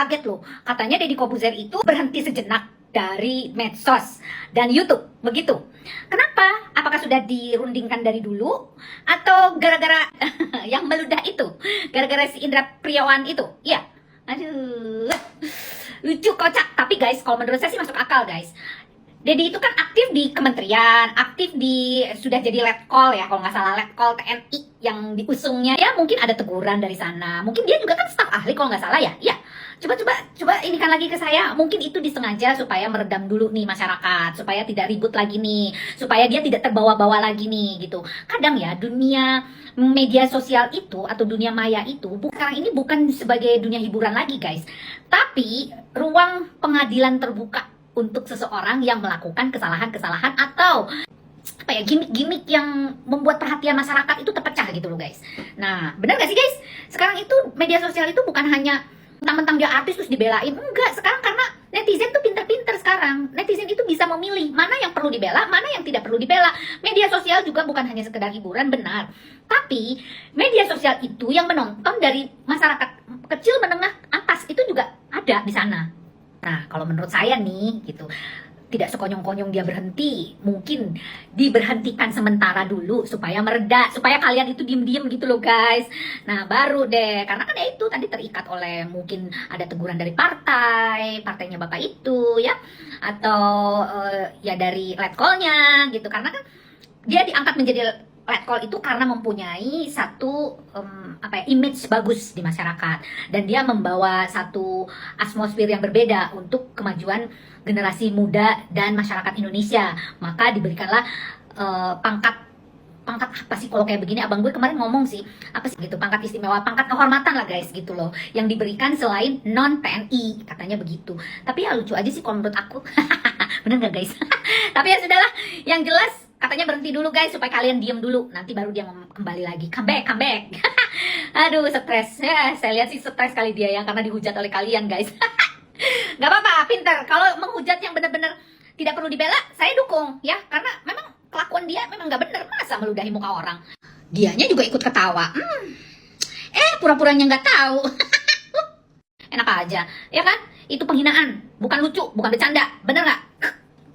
kaget loh. Katanya Deddy Corbuzier itu berhenti sejenak dari medsos dan YouTube, begitu. Kenapa? Apakah sudah dirundingkan dari dulu? Atau gara-gara yang meludah itu? Gara-gara si Indra Priawan itu? Iya. Aduh, lucu, kocak. Tapi guys, kalau menurut saya sih masuk akal guys. Deddy itu kan aktif di kementerian, aktif di, sudah jadi letkol ya, kalau nggak salah letkol TNI yang diusungnya. Ya mungkin ada teguran dari sana, mungkin dia juga kan staf ahli kalau nggak salah ya. Iya, coba inikan lagi ke saya. Mungkin itu disengaja supaya meredam dulu nih masyarakat, supaya tidak ribut lagi nih, supaya dia tidak terbawa-bawa lagi nih gitu. Kadang ya dunia media sosial itu atau dunia maya itu sekarang ini bukan sebagai dunia hiburan lagi guys, tapi ruang pengadilan terbuka untuk seseorang yang melakukan kesalahan-kesalahan atau apa ya, gimmick-gimmick yang membuat perhatian masyarakat itu terpecah gitu loh guys. Nah, benar gak sih guys? Sekarang itu media sosial itu bukan hanya mentang-mentang dia artis terus dibelain. Enggak, sekarang karena netizen tuh pinter-pinter sekarang. Netizen itu bisa memilih mana yang perlu dibela, mana yang tidak perlu dibela. Media sosial juga bukan hanya sekedar hiburan, benar. Tapi media sosial itu yang menonton dari masyarakat kecil, menengah, atas itu juga ada di sana. Nah, kalau menurut saya nih, gitu, tidak sekonyong-konyong dia berhenti. Mungkin diberhentikan sementara dulu supaya mereda, supaya kalian itu diem-diem gitu loh guys. Nah, baru deh, karena kan ya itu tadi terikat oleh mungkin ada teguran dari partainya bapak itu ya, atau ya dari letkolnya gitu. Karena kan dia diangkat menjadi letkol itu karena mempunyai satu image bagus di masyarakat, dan dia membawa satu atmosfer yang berbeda untuk kemajuan generasi muda dan masyarakat Indonesia. Maka diberikanlah pangkat apa sih kalau kayak begini, abang gue kemarin ngomong sih apa sih gitu, pangkat istimewa, pangkat kehormatan lah guys gitu loh, yang diberikan selain non TNI katanya begitu. Tapi ya lucu aja sih kalau menurut aku. Bener nggak guys? Tapi ya sudahlah, yang jelas katanya berhenti dulu guys supaya kalian diem dulu, nanti baru dia kembali lagi, comeback. Aduh, stres ya, saya lihat sih stres kali dia yang karena dihujat oleh kalian guys. Gak apa-apa, pinter. Kalau menghujat yang benar-benar tidak perlu dibela, saya dukung ya, karena memang kelakuan dia memang gak bener. Masa meludahi muka orang? Dianya juga ikut ketawa. Pura-puranya nggak tahu. Enak aja, ya kan? Itu penghinaan, bukan lucu, bukan bercanda, bener nggak?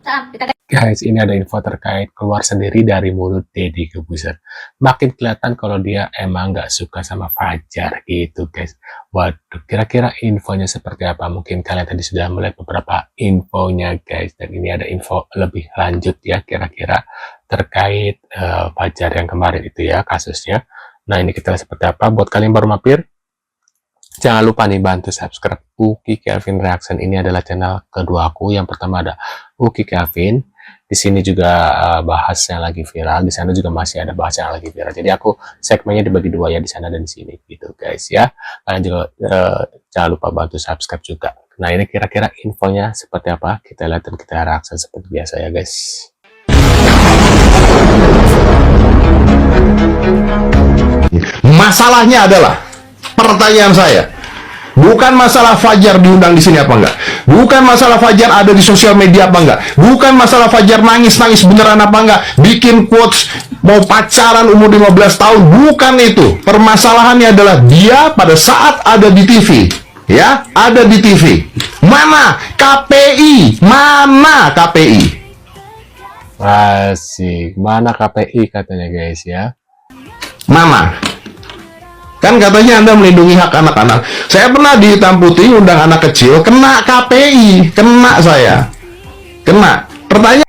Salam, kita Guys, ini ada info terkait keluar sendiri dari mulut Deddy Corbuzier. Makin kelihatan kalau dia emang nggak suka sama Fajar gitu guys. Waduh, kira-kira infonya seperti apa? Mungkin kalian tadi sudah melihat beberapa infonya guys. Dan ini ada info lebih lanjut ya kira-kira terkait Fajar yang kemarin itu ya kasusnya. Nah, ini kita lihat seperti apa. Buat kalian baru mampir, jangan lupa nih bantu subscribe Uki Kelvin Reaction. Ini adalah channel kedua aku. Yang pertama ada Uki Kelvin. Di sini juga bahas yang lagi viral. Di sana juga masih ada bahas yang lagi viral. Jadi aku segmennya dibagi dua ya, di sana dan di sini gitu guys ya. Kalian juga jangan lupa bantu subscribe juga. Nah, ini kira-kira infonya seperti apa? Kita lihat dan kita reaksi seperti biasa ya guys. Masalahnya adalah, pertanyaan saya, bukan masalah Fajar diundang di sini apa enggak, bukan masalah Fajar ada di sosial media apa enggak, bukan masalah Fajar nangis beneran apa enggak, bikin quotes mau pacaran umur 15 tahun, bukan itu. Permasalahannya adalah dia pada saat ada di TV, ya, ada di TV. Mana KPI? Mana KPI? Asik, mana KPI katanya guys ya. Mana? Kan katanya Anda melindungi hak anak-anak. Saya pernah di Hitam Putih undang anak kecil, kena KPI, kena saya. Kena. Pertanyaan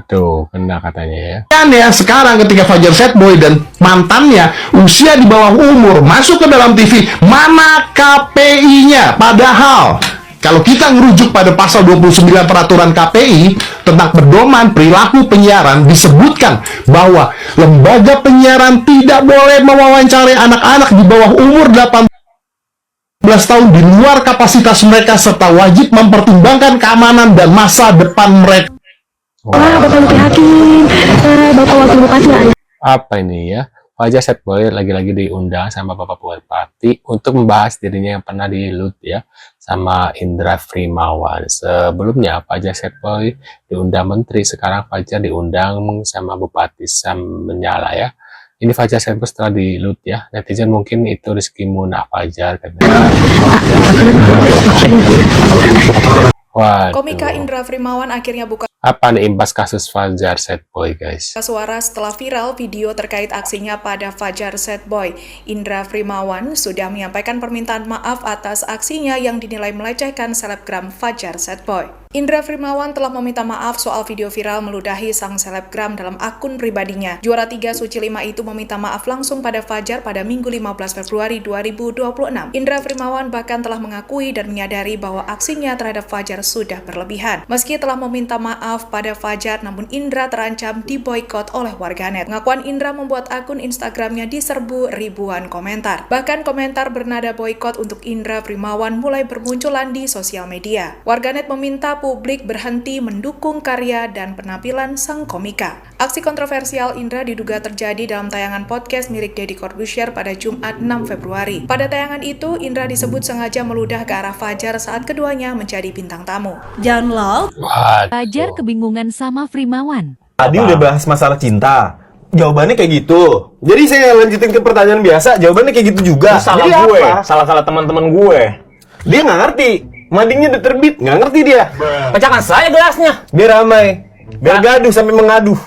Tuh, kena katanya ya. ya, sekarang ketika Fajar Setboy dan mantannya usia di bawah umur masuk ke dalam TV, mana KPI-nya? Padahal kalau kita merujuk pada pasal 29 peraturan KPI tentang pedoman perilaku penyiaran, disebutkan bahwa lembaga penyiaran tidak boleh mewawancarai anak-anak di bawah umur 18 tahun di luar kapasitas mereka, serta wajib mempertimbangkan keamanan dan masa depan mereka. Bapak Luki Hakim, Bapak Wakil Bupati. Apa ini ya? Fajar Setboy lagi-lagi diundang sama Bapak Bupati untuk membahas dirinya yang pernah dilut ya sama Indra Priawan. Sebelumnya Fajar Setboy diundang menteri, sekarang Fajar diundang sama Bupati Sam Menyala ya. Ini Fajar Set Boy setelah di-loot ya. Netizen mungkin itu rezekimu nak Fajar katanya. Waduh. Komika Indra Frimawan akhirnya buka Apa nih imbas kasus Fajar Set Boy, guys? suara setelah viral video terkait aksinya pada Fajar Set Boy. Indra Frimawan sudah menyampaikan permintaan maaf atas aksinya yang dinilai melecehkan selebgram Fajar Set Boy. Indra Frimawan telah meminta maaf soal video viral meludahi sang selebgram dalam akun pribadinya. Juara 3 Suci 5 itu meminta maaf langsung pada Fajar pada Minggu 15 Februari 2026. Indra Frimawan bahkan telah mengakui dan menyadari bahwa aksinya terhadap Fajar sudah berlebihan. Meski telah meminta maaf pada Fajar, namun Indra terancam diboikot oleh warganet. Pengakuan Indra membuat akun Instagramnya diserbu ribuan komentar. Bahkan komentar bernada boikot untuk Indra Frimawan mulai bermunculan di sosial media. Warganet meminta publik berhenti mendukung karya dan penampilan sang komika. Aksi kontroversial Indra diduga terjadi dalam tayangan podcast milik Deddy Corbuzier pada Jumat 6 Februari. Pada tayangan itu, Indra disebut sengaja meludah ke arah Fajar saat keduanya menjadi bintang tamu. Download Fajar Waduh. kebingungan sama Frimawan. Tadi udah bahas masalah cinta. Jawabannya kayak gitu. Jadi saya lanjutin ke pertanyaan biasa, jawabannya kayak gitu juga. Salah Jadi gue, apa? salah teman-teman gue. Dia nggak ngerti. Madingnya udah terbit, nggak ngerti dia. Pecahkan saya gelasnya. Biar ramai, biar gaduh sampai mengaduh.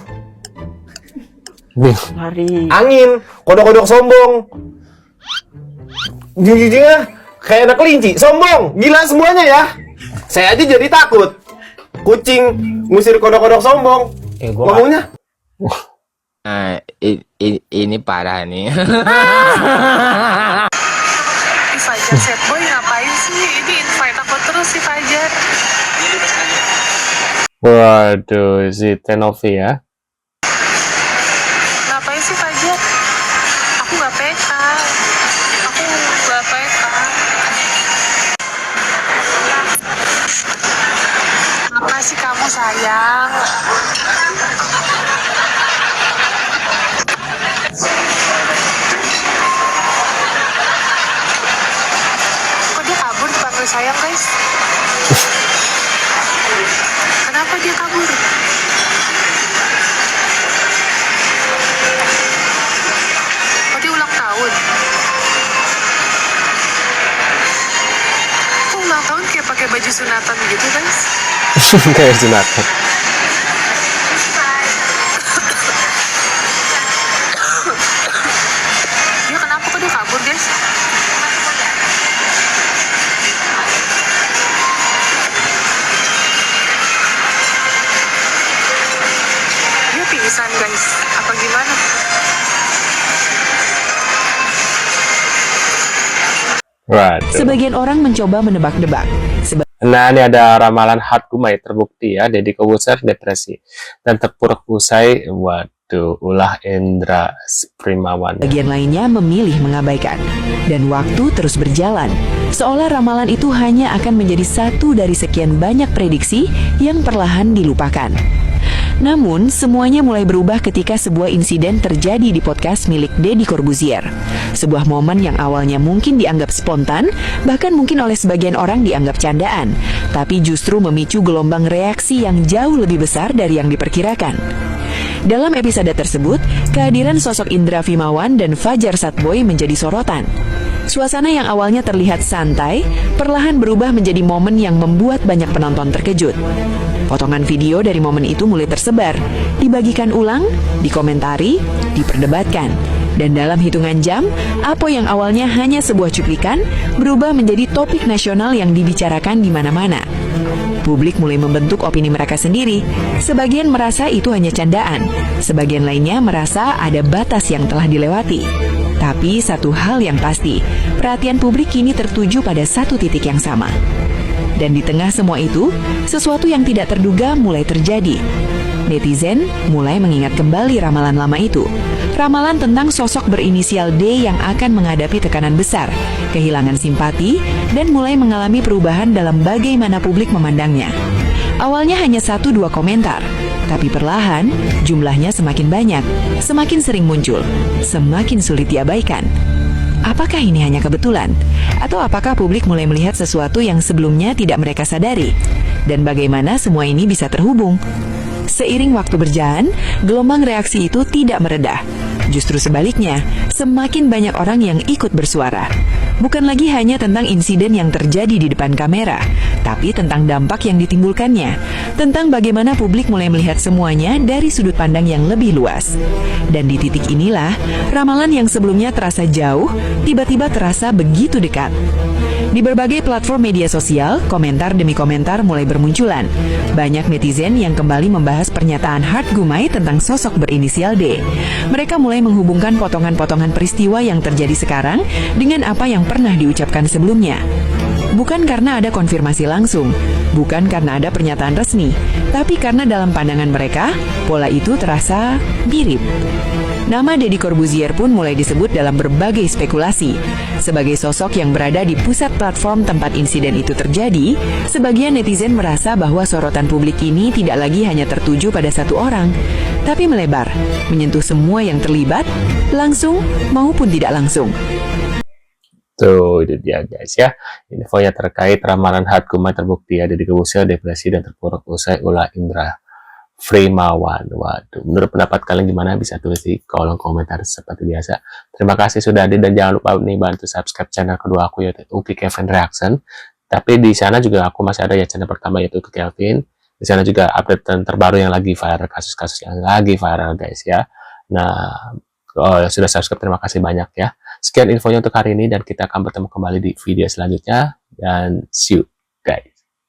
Angin, kodok-kodok sombong. Jujur-jujurnya kayak anak kelinci, sombong, gila semuanya ya. Saya aja jadi takut. Kucing ngusir kodok-kodok sombong. Ngomongnya Nah, ini parah nih. Fajar Set Boy ngapain sih? Ini invite aku terus si Fajar. Waduh, si Tenovi ya. Ngapain sih Fajar? Aku nggak peka. Aku nggak peka. Apa sih kamu sayang? Kok dia kabur dipanggil sayang guys? Kenapa dia kabur? Oh dia ulang tahun. Kok ulang tahun kayak pakai baju sunatan gitu guys? Kayak sunatan. Dia kenapa kok dia kabur guys? Dia pingsan guys, apa gimana? Waduh. Sebagian orang mencoba menebak-nebak. Nah, ini ada ramalan hard kumai terbukti ya. Deddy Corbuzier depresi dan terpuruk usai. Waduh, ulah Indra Frimawan. Bagian lainnya memilih mengabaikan. Dan waktu terus berjalan. Seolah ramalan itu hanya akan menjadi satu dari sekian banyak prediksi yang perlahan dilupakan. Namun, semuanya mulai berubah ketika sebuah insiden terjadi di podcast milik Deddy Corbuzier. Sebuah momen yang awalnya mungkin dianggap spontan, bahkan mungkin oleh sebagian orang dianggap candaan, tapi justru memicu gelombang reaksi yang jauh lebih besar dari yang diperkirakan. Dalam episode tersebut, kehadiran sosok Indra Frimawan dan Fajar Set Boy menjadi sorotan. Suasana yang awalnya terlihat santai, perlahan berubah menjadi momen yang membuat banyak penonton terkejut. Potongan video dari momen itu mulai tersebar, dibagikan ulang, dikomentari, diperdebatkan. Dan dalam hitungan jam, apa yang awalnya hanya sebuah cuplikan berubah menjadi topik nasional yang dibicarakan di mana-mana. Publik mulai membentuk opini mereka sendiri. Sebagian merasa itu hanya candaan, sebagian lainnya merasa ada batas yang telah dilewati. Tapi satu hal yang pasti, perhatian publik kini tertuju pada satu titik yang sama. Dan di tengah semua itu, sesuatu yang tidak terduga mulai terjadi. Netizen mulai mengingat kembali ramalan lama itu. Ramalan tentang sosok berinisial D yang akan menghadapi tekanan besar, kehilangan simpati, dan mulai mengalami perubahan dalam bagaimana publik memandangnya. Awalnya hanya 1-2 komentar, tapi perlahan jumlahnya semakin banyak, semakin sering muncul, semakin sulit diabaikan. Apakah ini hanya kebetulan? Atau apakah publik mulai melihat sesuatu yang sebelumnya tidak mereka sadari? Dan bagaimana semua ini bisa terhubung? Seiring waktu berjalan, gelombang reaksi itu tidak meredah. justru sebaliknya, semakin banyak orang yang ikut bersuara. Bukan lagi hanya tentang insiden yang terjadi di depan kamera, tapi tentang dampak yang ditimbulkannya, tentang bagaimana publik mulai melihat semuanya dari sudut pandang yang lebih luas. Dan di titik inilah, ramalan yang sebelumnya terasa jauh, tiba-tiba terasa begitu dekat. Di berbagai platform media sosial, komentar demi komentar mulai bermunculan. Banyak netizen yang kembali membahas pernyataan Hart Gumai tentang sosok berinisial D. Mereka mulai menghubungkan potongan-potongan peristiwa yang terjadi sekarang dengan apa yang pernah diucapkan sebelumnya. Bukan karena ada konfirmasi langsung, bukan karena ada pernyataan resmi, tapi karena dalam pandangan mereka, pola itu terasa mirip. Nama Deddy Corbuzier pun mulai disebut dalam berbagai spekulasi. Sebagai sosok yang berada di pusat platform tempat insiden itu terjadi, sebagian netizen merasa bahwa sorotan publik ini tidak lagi hanya tertuju pada satu orang, tapi melebar, menyentuh semua yang terlibat, langsung maupun tidak langsung. Tuh, itu dia guys ya. Infonya terkait ramalan Hart Gumai terbukti ya, Deddy Corbuzier depresi dan terpuruk usai ulah Indra Frimawan. Waduh, menurut pendapat kalian gimana? Bisa tulis di kolom komentar seperti biasa. Terima kasih sudah hadir dan jangan lupa nih bantu subscribe channel kedua aku yaitu Uki Kevin Reaction. Tapi di sana juga aku masih ada ya channel pertama yaitu Uki Kevin. Di sana juga update terbaru yang lagi viral, kasus-kasus yang lagi viral guys ya. Nah, sudah subscribe terima kasih banyak ya. Sekian infonya untuk hari ini dan kita akan bertemu kembali di video selanjutnya dan see you guys.